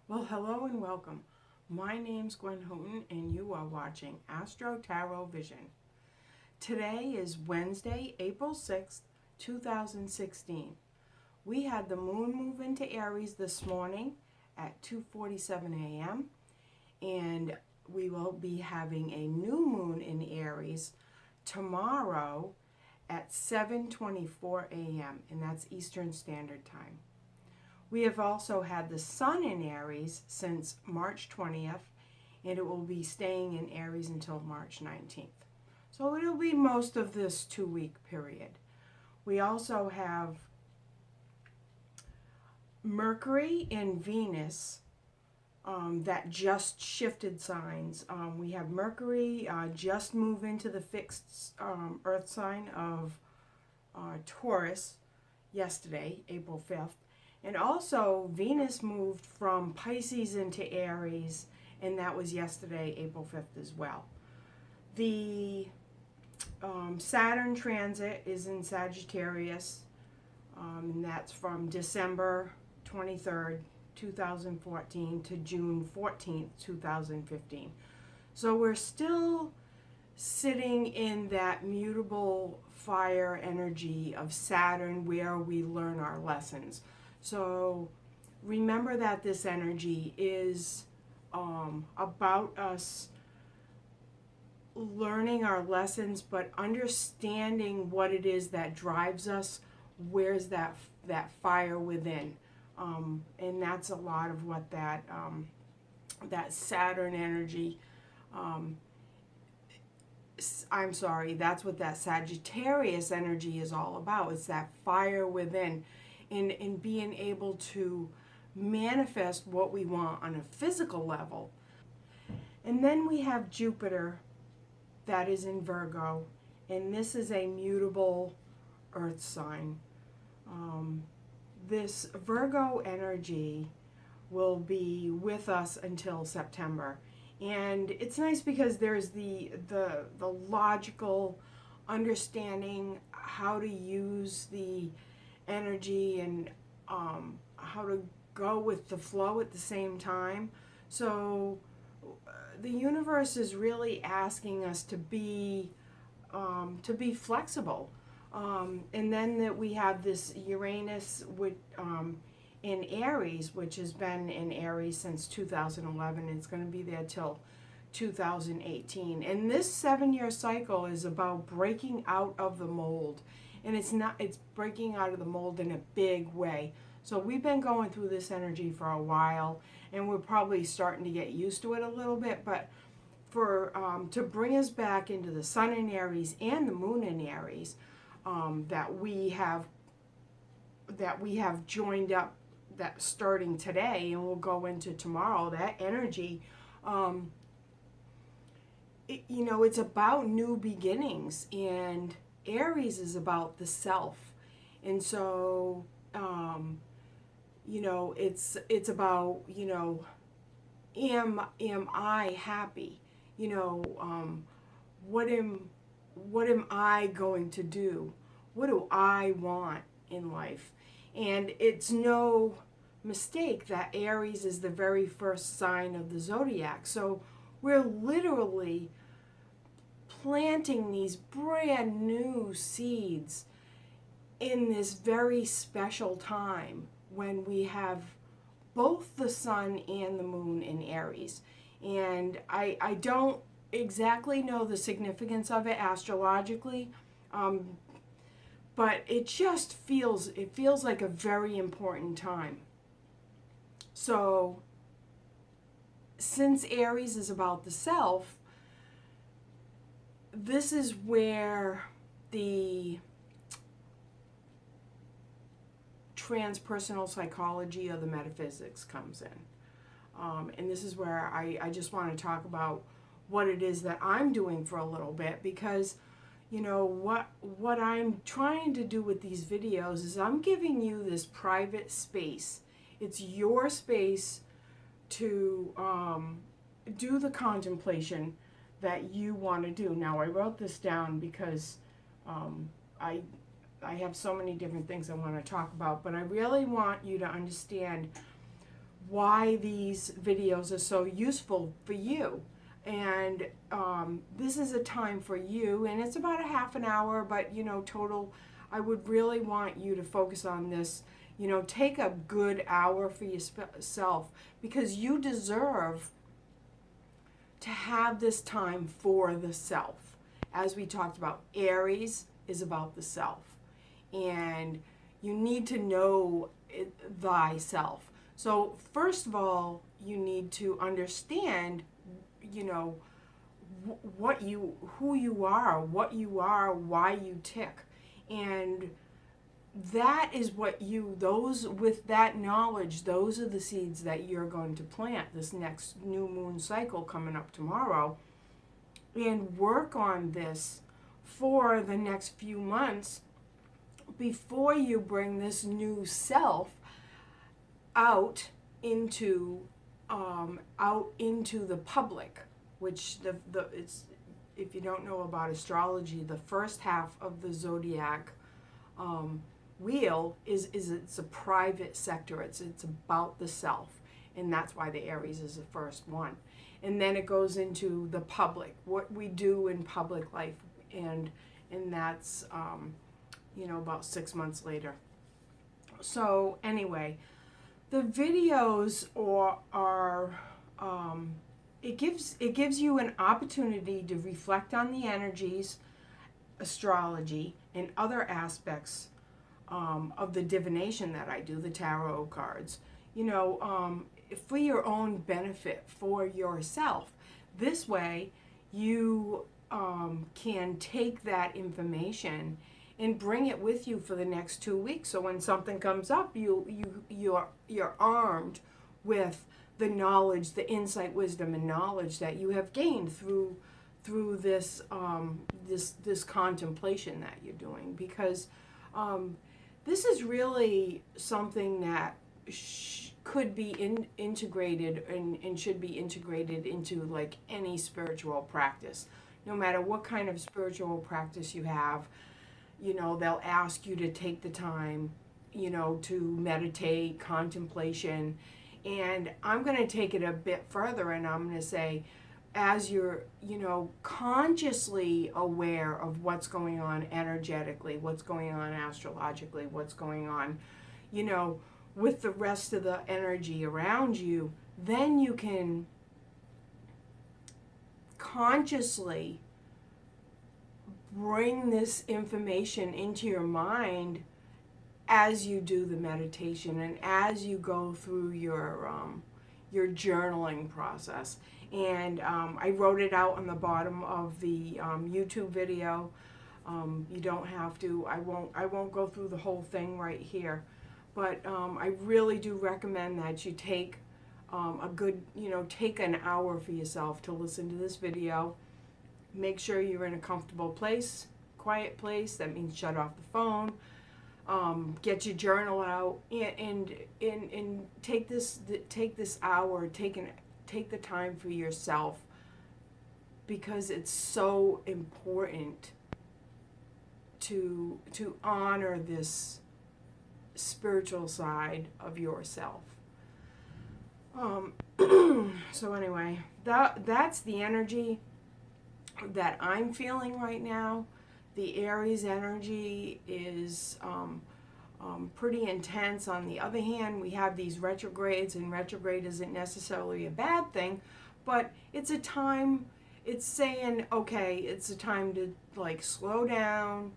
Well, hello and welcome. My name's Gwen and you are watching Astro Tarot Vision. Today is Wednesday, April 6th, 2016. We had the moon move into Aries this morning at 2:47 a.m. and we will be having a new moon in Aries tomorrow at 7:24 a.m. and that's Eastern Standard Time. We have also had the sun in Aries since March 20th, and it will be staying in Aries until March 19th. So it'll be most of this 2-week period. We also have Mercury and Venus that just shifted signs. We have Mercury just move into the fixed earth sign of Taurus yesterday, April 5th. And also, Venus moved from Pisces into Aries, and that was yesterday, April 5th as well. The Saturn transit is in Sagittarius, and that's from December 23rd, 2014 to June 14th, 2015. So we're still sitting in that mutable fire energy of Saturn where we learn our lessons. So remember that this energy is about us learning our lessons, but understanding what it is that drives us. Where's that fire within? And that's a lot of what that Saturn energy. That's what that Sagittarius energy is all about. It's that fire within. In being able to manifest what we want on a physical level. And then we have Jupiter that is in Virgo, and this is a mutable earth sign. This Virgo energy will be with us until September. And it's nice because there's the logical understanding how to use the energy and how to go with the flow at the same time. So the universe is really asking us to be flexible. And then that we have this Uranus in Aries, which has been in Aries since 2011. It's going to be there till 2018. And this 7-year cycle is about breaking out of the mold. And it's breaking out of the mold in a big way. So we've been going through this energy for a while, and we're probably starting to get used to it a little bit. But for to bring us back into the sun in Aries and the moon in Aries, that we have joined up, that starting today and we'll go into tomorrow, that energy, it's about new beginnings, and Aries is about the self. And so it's about, am I happy? What am I going to do? What do I want in life? And it's no mistake that Aries is the very first sign of the zodiac. So we're literally planting these brand new seeds in this very special time when we have both the sun and the moon in Aries. And I don't exactly know the significance of it astrologically, but it just feels like a very important time. So since Aries is about the self, this is where the transpersonal psychology of the metaphysics comes in. And this is where I just want to talk about what it is that I'm doing for a little bit, because what I'm trying to do with these videos is I'm giving you this private space. It's your space to do the contemplation that you want to do. Now, I wrote this down because I have so many different things I want to talk about, but I really want you to understand why these videos are so useful for you. And this is a time for you, and it's about a half an hour, but total, I would really want you to focus on this. Take a good hour for yourself, because you deserve to have this time for the self. As we talked about, Aries is about the self, and you need to know thyself. So first of all, you need to understand, who you are, what you are, why you tick. And that is what with that knowledge, those are the seeds that you're going to plant this next new moon cycle coming up tomorrow, and work on this for the next few months before you bring this new self out into the public, which it's, if you don't know about astrology, the first half of the zodiac wheel is it's a private sector. It's about the self, and that's why the Aries is the first one. And then it goes into the public, what we do in public life, and that's about 6 months later. So anyway, the videos are it gives you an opportunity to reflect on the energies, astrology, and other aspects of the divination that I do, the tarot cards, for your own benefit, for yourself. This way, you can take that information and bring it with you for the next 2 weeks. So when something comes up, you're armed with the knowledge, the insight, wisdom, and knowledge that you have gained through this this contemplation that you're doing, because this is really something that could be integrated and should be integrated into like any spiritual practice, no matter what kind of spiritual practice you have. They'll ask you to take the time, to meditate, contemplation. And I'm going to take it a bit further, and I'm going to say, as you're, consciously aware of what's going on energetically, what's going on astrologically, what's going on, with the rest of the energy around you, then you can consciously bring this information into your mind as you do the meditation and as you go through your journaling process. And I wrote it out on the bottom of the YouTube video. You don't have to. I won't go through the whole thing right here, but I really do recommend that you take a good, take an hour for yourself to listen to this video. Make sure you're in a comfortable place, quiet place. That means shut off the phone. Get your journal out and take this hour, take the time for yourself, because it's so important to honor this spiritual side of yourself. So anyway, that's the energy that I'm feeling right now. The Aries energy is pretty intense. On the other hand, we have these retrogrades, and retrograde isn't necessarily a bad thing, but it's a time, it's saying, okay, it's a time to like slow down,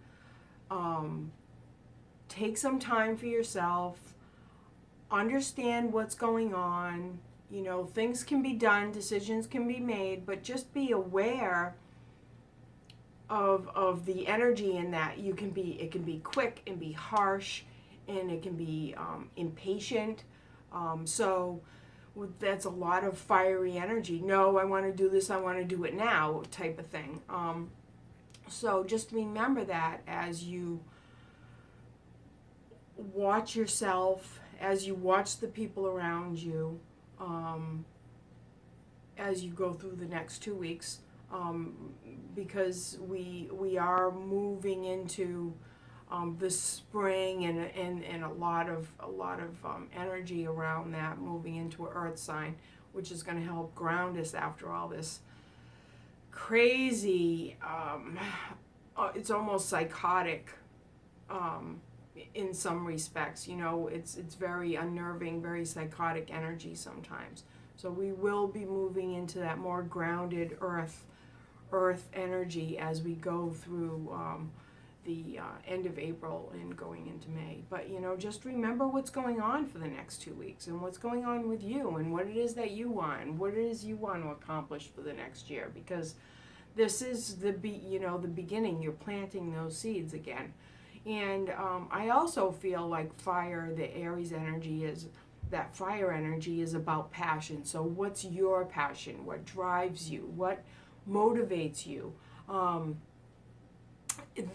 take some time for yourself, understand what's going on. Things can be done, decisions can be made, but just be aware of the energy in that. It can be quick and be harsh, and it can be impatient. So that's a lot of fiery energy. No, I want to do this, I want to do it now type of thing. So just remember that as you watch yourself, as you watch the people around you, as you go through the next 2 weeks, because we are moving into the spring and a lot of energy around that, moving into an earth sign, which is going to help ground us after all this crazy, it's almost psychotic in some respects. You know, it's very unnerving, very psychotic energy sometimes. So we will be moving into that more grounded earth energy as we go through the end of April and going into May. But, you know, just remember what's going on for the next 2 weeks and what's going on with you and what it is that you want and what it is you want to accomplish for the next year, because this is the beginning. You're planting those seeds again. And I also feel like fire, the Aries energy is, that fire energy is about passion. So what's your passion? What drives you? What motivates you?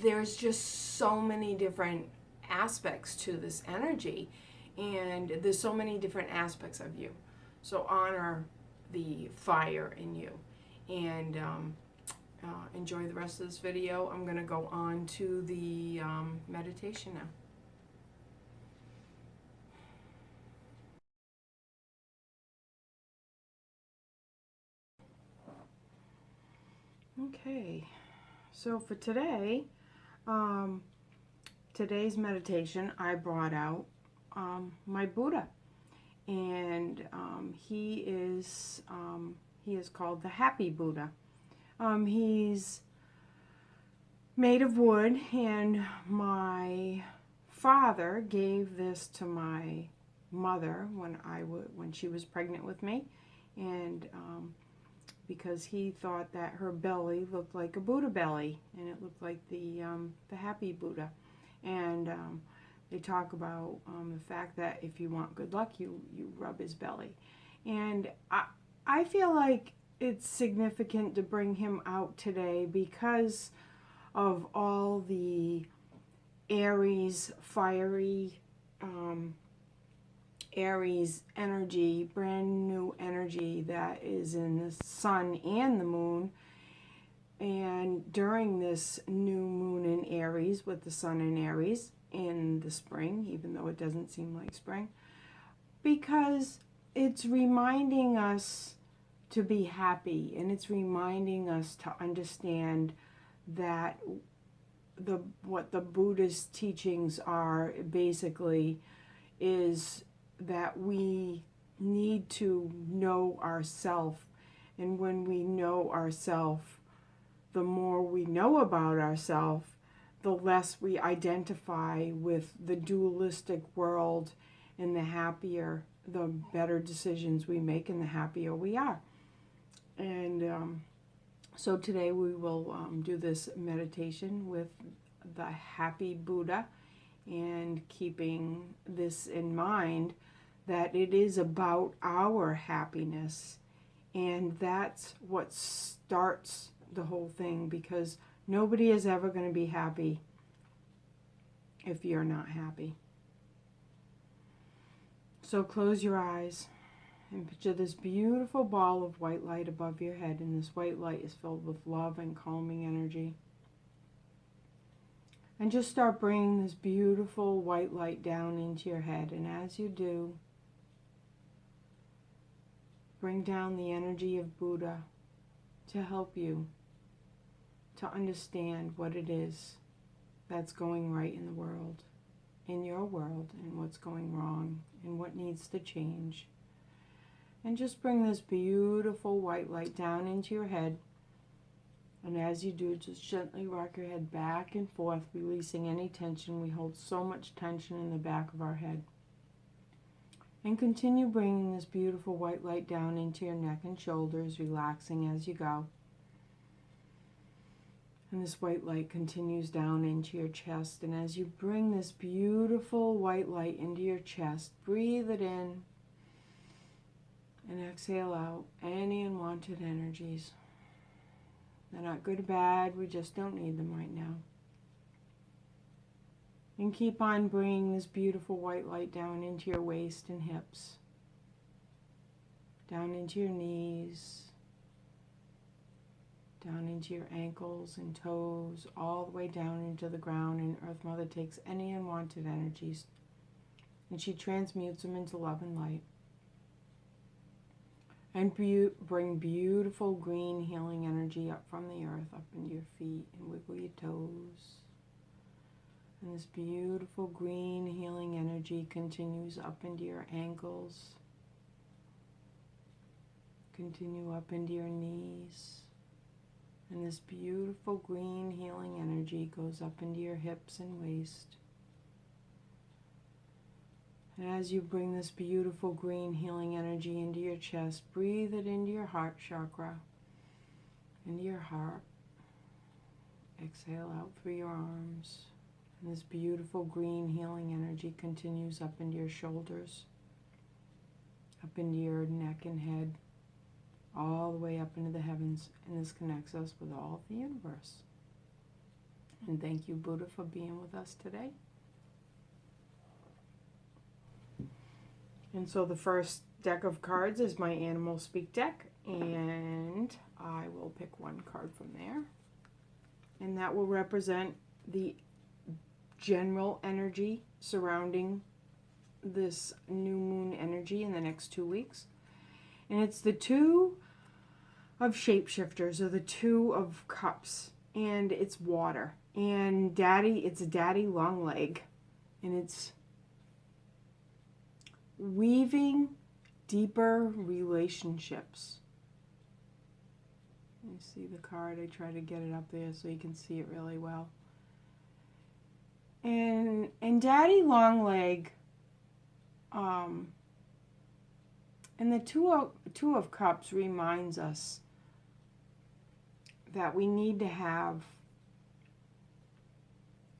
There's just so many different aspects to this energy, and there's so many different aspects of you. So honor the fire in you, and enjoy the rest of this video. I'm going to go on to the meditation now. Okay, so for today, today's meditation, I brought out my Buddha, and he is called the Happy Buddha. He's made of wood, and my father gave this to my mother when she was pregnant with me, and because he thought that her belly looked like a Buddha belly, and it looked like the Happy Buddha. And they talk about the fact that if you want good luck, you rub his belly. And I feel like it's significant to bring him out today because of all the Aries, fiery Aries energy, brand new energy that is in the sun and the moon. And during this new moon in Aries, with the sun in Aries in the spring, even though it doesn't seem like spring, because it's reminding us to be happy, and it's reminding us to understand that what the Buddhist teachings are basically is that we need to know ourself, and when we know ourself, the more we know about ourself, the less we identify with the dualistic world, and the better decisions we make, and the happier we are. And so today we will do this meditation with the Happy Buddha, and keeping this in mind that it is about our happiness, and that's what starts the whole thing, because nobody is ever going to be happy if you're not happy. So close your eyes and picture this beautiful ball of white light above your head, and this white light is filled with love and calming energy. And just start bringing this beautiful white light down into your head, and as you do, bring down the energy of Buddha to help you to understand what it is that's going right in the world, in your world, and what's going wrong, and what needs to change. And just bring this beautiful white light down into your head. And as you do, just gently rock your head back and forth, releasing any tension. We hold so much tension in the back of our head. And continue bringing this beautiful white light down into your neck and shoulders, relaxing as you go. And this white light continues down into your chest. And as you bring this beautiful white light into your chest, breathe it in and exhale out any unwanted energies. They're not good or bad, we just don't need them right now. And keep on bringing this beautiful white light down into your waist and hips, down into your knees, down into your ankles and toes, all the way down into the ground. And Earth Mother takes any unwanted energies and she transmutes them into love and light. And bring beautiful green healing energy up from the earth, up into your feet, and wiggle your toes. And this beautiful green healing energy continues up into your ankles. Continue up into your knees. And this beautiful green healing energy goes up into your hips and waist. And as you bring this beautiful green healing energy into your chest, breathe it into your heart chakra, into your heart. Exhale out through your arms. And this beautiful green healing energy continues up into your shoulders, up into your neck and head, all the way up into the heavens. And this connects us with all of the universe. And thank you, Buddha, for being with us today. And so the first deck of cards is my Animal Speak deck, and I will pick one card from there. And that will represent the general energy surrounding this new moon energy in the next 2 weeks. And it's the Two of Shapeshifters, or the Two of Cups, and it's water. And it's Daddy Longleg, and it's weaving deeper relationships. You see the card, I try to get it up there so you can see it really well. And Daddy Longleg, and the Two of Cups reminds us that we need to have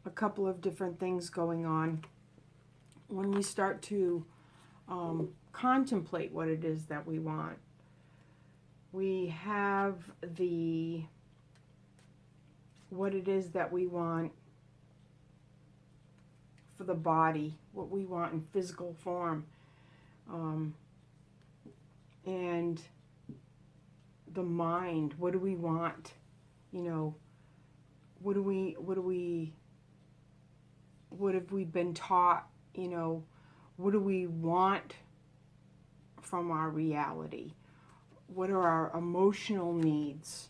a couple of different things going on when we start to contemplate what it is that we want. We have what it is that we want for the body, what we want in physical form, and the mind. What do we want? You know, what have we been taught? You know, what do we want from our reality? What are our emotional needs?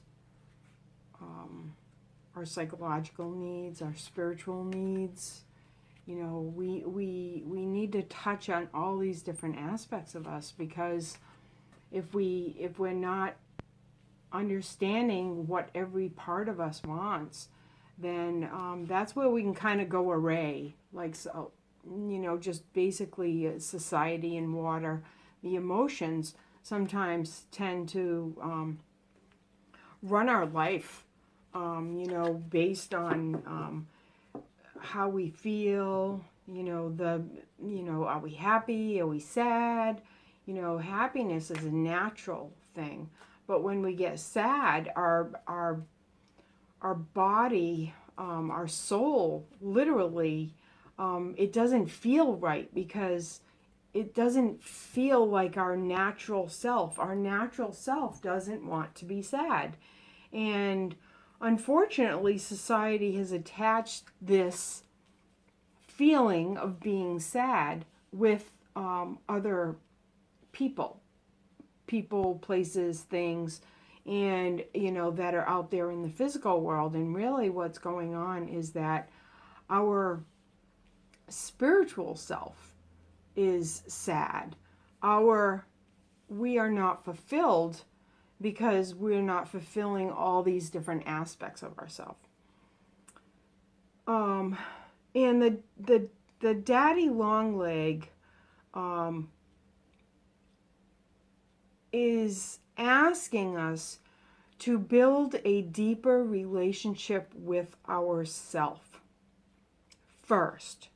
Our psychological needs, our spiritual needs. You know, we need to touch on all these different aspects of us, because if we're not understanding what every part of us wants, then that's where we can kind of go array. Like, so, you know, just basically society and water. The emotions sometimes tend to run our life, you know, based on how we feel. You know, are we happy? Are we sad? You know, happiness is a natural thing, but when we get sad, our body, our soul, literally, it doesn't feel right, because it doesn't feel like our natural self. Our natural self doesn't want to be sad. And unfortunately, society has attached this feeling of being sad with other people, places, things, and, you know, that are out there in the physical world. And really what's going on is that our spiritual self is sad. We are not fulfilled because we're not fulfilling all these different aspects of ourselves. And the Daddy Longleg is asking us to build a deeper relationship with ourself first.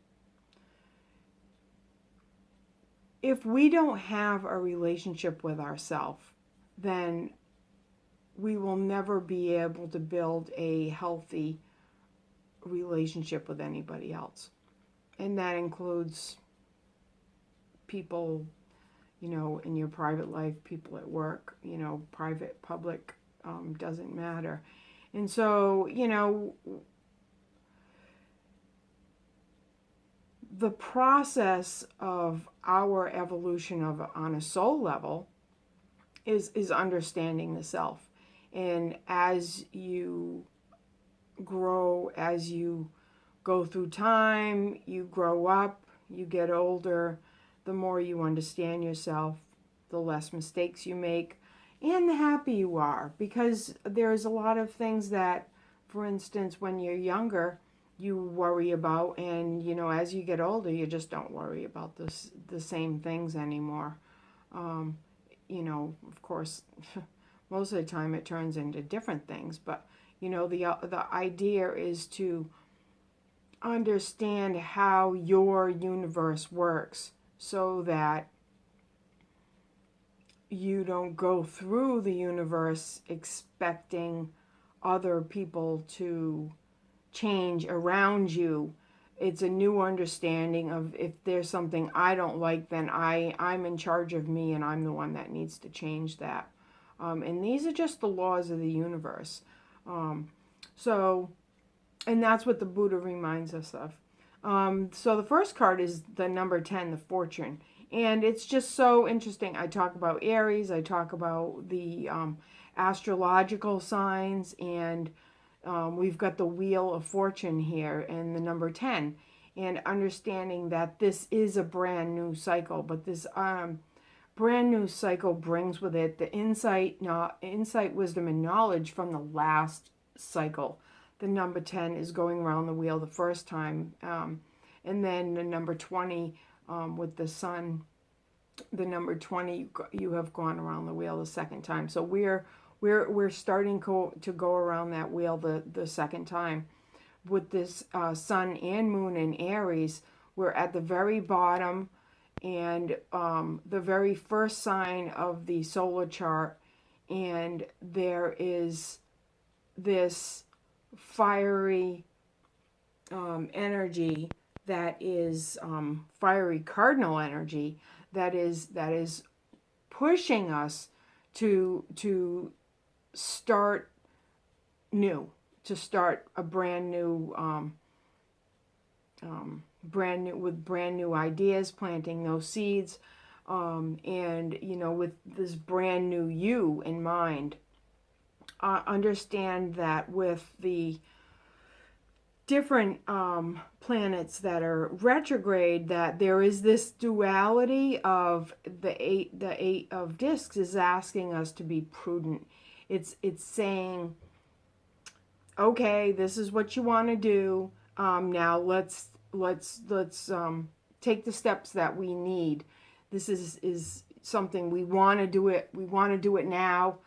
If we don't have a relationship with ourselves, then we will never be able to build a healthy relationship with anybody else. And that includes people, you know, in your private life, people at work, you know, private, public doesn't matter. And so, you know, the process of our evolution on a soul level is understanding the self. And as you grow, as you go through time, you grow up, you get older, the more you understand yourself, the less mistakes you make, and the happier you are. Because there's a lot of things that, for instance, when you're younger, you worry about, and you know, as you get older, you just don't worry about the same things anymore. You know, of course, most of the time it turns into different things, but you know, the idea is to understand how your universe works so that you don't go through the universe expecting other people to change around you. It's a new understanding of, if there's something I don't like, then I'm in charge of me, and I'm the one that needs to change that. And these are just the laws of the universe. And that's what the Buddha reminds us of. So the first card is the number 10, the fortune. And it's just so interesting. I talk about Aries, I talk about the astrological signs, and we've got the wheel of fortune here and the number 10. And understanding that this is a brand new cycle, but this brand new cycle brings with it the insight, wisdom, and knowledge from the last cycle. The number 10 is going around the wheel the first time. And then the number 20 with the sun, the number 20, you have gone around the wheel the second time. So we're starting to go around that wheel the second time. With this sun and moon in Aries, we're at the very bottom, and the very first sign of the solar chart, and there is this fiery energy that is fiery cardinal energy that is pushing us to start new, to start a brand new with brand new ideas, planting those seeds, and you know, with this brand new you in mind. Understand that with the different planets that are retrograde, that there is this duality of the eight of discs is asking us to be prudent. It's saying, okay, this is what you want to do. Now let's take the steps that we need. This is something we want to do it. We want to do it now.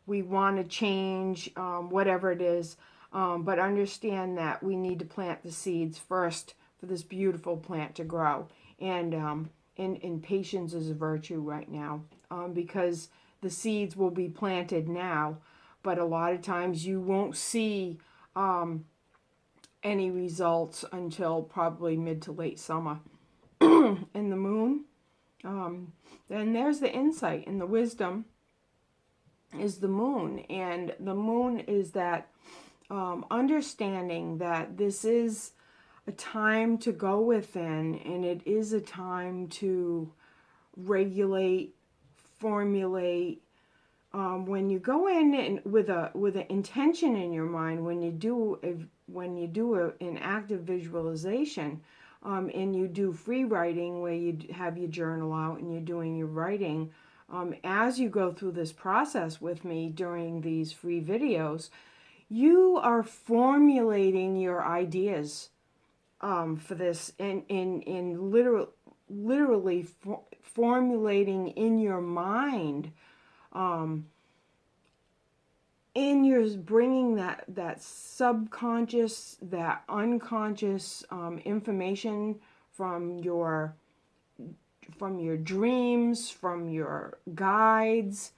We want to change whatever it is. But understand that we need to plant the seeds first for this beautiful plant to grow. And patience is a virtue right now, because the seeds will be planted now, but a lot of times you won't see any results until probably mid to late summer. And the moon, then there's the insight and the wisdom is the moon. And the moon is that understanding that this is a time to go within, and it is a time to regulate, formulate. When you go in and with an intention in your mind, when you do an active visualization, and you do free writing where you have your journal out and you're doing your writing, as you go through this process with me during these free videos, you are formulating your ideas for this, in literally formulating in your mind, and you're bringing that subconscious, that unconscious information from your dreams, from your guides,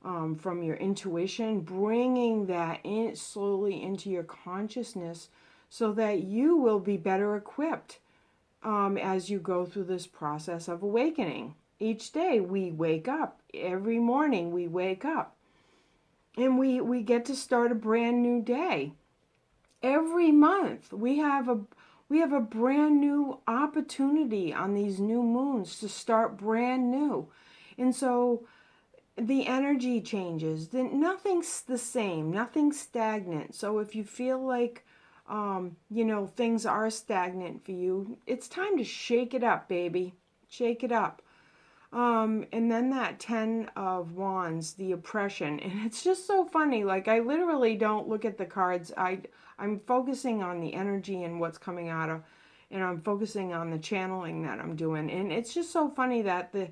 from your intuition, bringing that in slowly into your consciousness so that you will be better equipped as you go through this process of awakening. Each day we wake up. Every morning we wake up. And we get to start a brand new day. Every month we have a brand new opportunity on these new moons to start brand new. And so the energy changes. Then nothing's the same, nothing's stagnant. So if you feel like things are stagnant for you, it's time to shake it up, baby. Shake it up. And then that 10 of Wands, the oppression. And it's just so funny. Like, I literally don't look at the cards. I'm focusing on the energy and what's coming out of, and I'm focusing on the channeling that I'm doing. And it's just so funny that the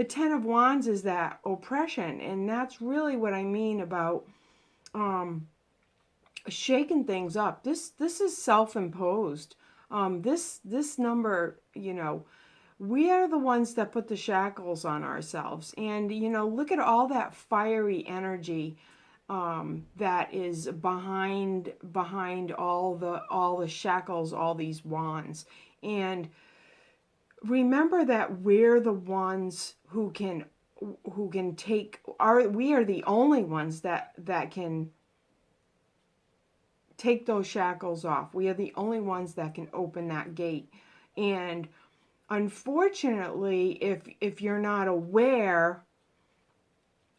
10 of Wands is that oppression. And that's really what I mean about shaking things up. This is self-imposed. This number, we are the ones that put the shackles on ourselves. And look at all that fiery energy that is behind all the shackles, all these wands. And remember that we're the ones who can take we are the only ones that can take those shackles off. We are the only ones that can open that gate. And unfortunately, if you're not aware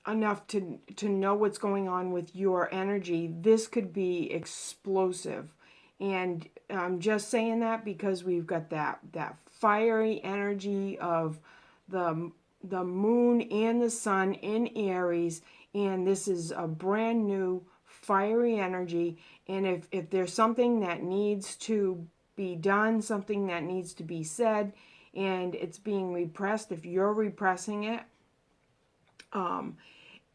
enough to know what's going on with your energy, this could be explosive. And I'm just saying that because we've got that fiery energy of the moon and the sun in Aries, and this is a brand new fiery energy. And if there's something that needs to be done, something that needs to be said, and it's being repressed, if you're repressing it,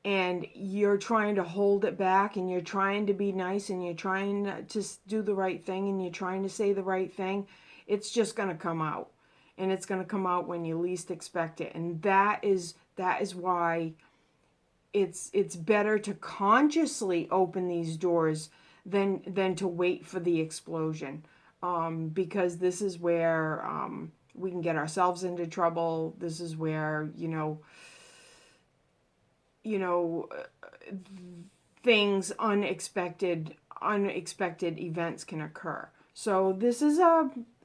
and you're trying to hold it back, and you're trying to be nice, and you're trying to do the right thing, and you're trying to say the right thing, it's just going to come out. And it's going to come out when you least expect it. And that is why it's better to consciously open these doors than to wait for the explosion. Because this is where we can get ourselves into trouble. This is where, things, unexpected events can occur. So this is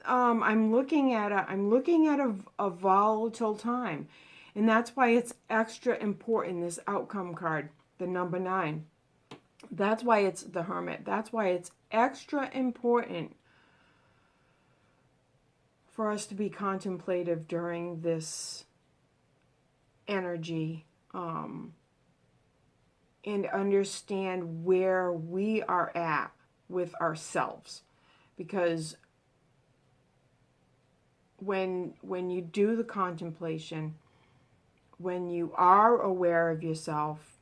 I'm looking at a volatile time. And that's why it's extra important, this outcome card, the number 9. That's why it's the Hermit. That's why it's extra important for us to be contemplative during this energy, and understand where we are at with ourselves. Because when you do the contemplation, when you are aware of yourself,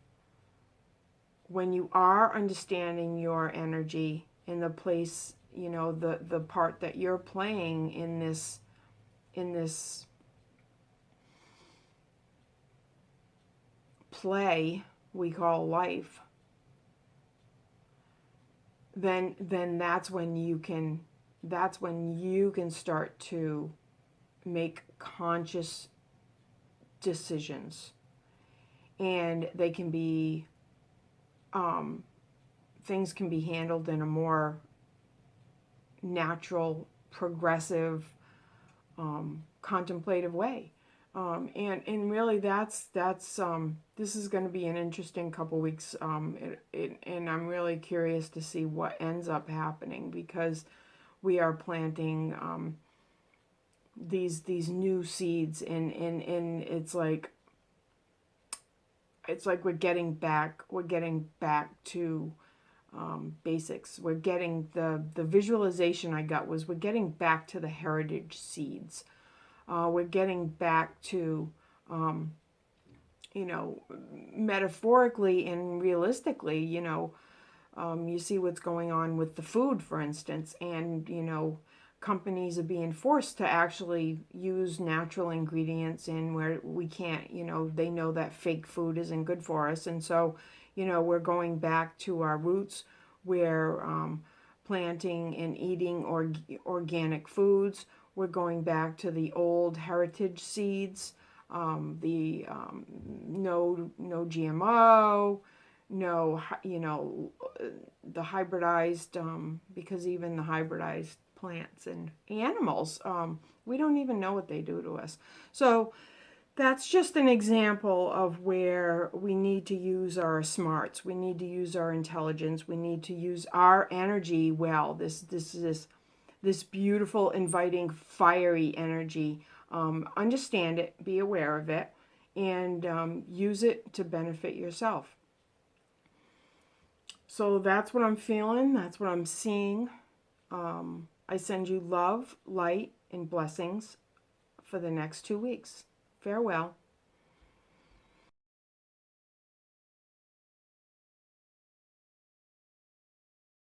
when you are understanding your energy in the place, the part that you're playing in this play we call life, then that's when you can start to make conscious decisions. And they can be things can be handled in a more natural, progressive, contemplative way. And really that's this is going to be an interesting couple weeks, and I'm really curious to see what ends up happening, because we are planting these new seeds, and it's like we're getting back to basics. We're getting the visualization I got was we're getting back to the heritage seeds. We're getting back to, metaphorically and realistically, you see what's going on with the food, for instance, and, companies are being forced to actually use natural ingredients in where we can't, they know that fake food isn't good for us. And so, we're going back to our roots. We're planting and eating organic foods. We're going back to the old heritage seeds, no GMO, know, the hybridized, because even the hybridized plants and animals, we don't even know what they do to us. So that's just an example of where we need to use our smarts. We need to use our intelligence. We need to use our energy well. This beautiful, inviting, fiery energy. Understand it, be aware of it, and use it to benefit yourself. So that's what I'm feeling. That's what I'm seeing. I send you love, light, and blessings for the next 2 weeks. Farewell.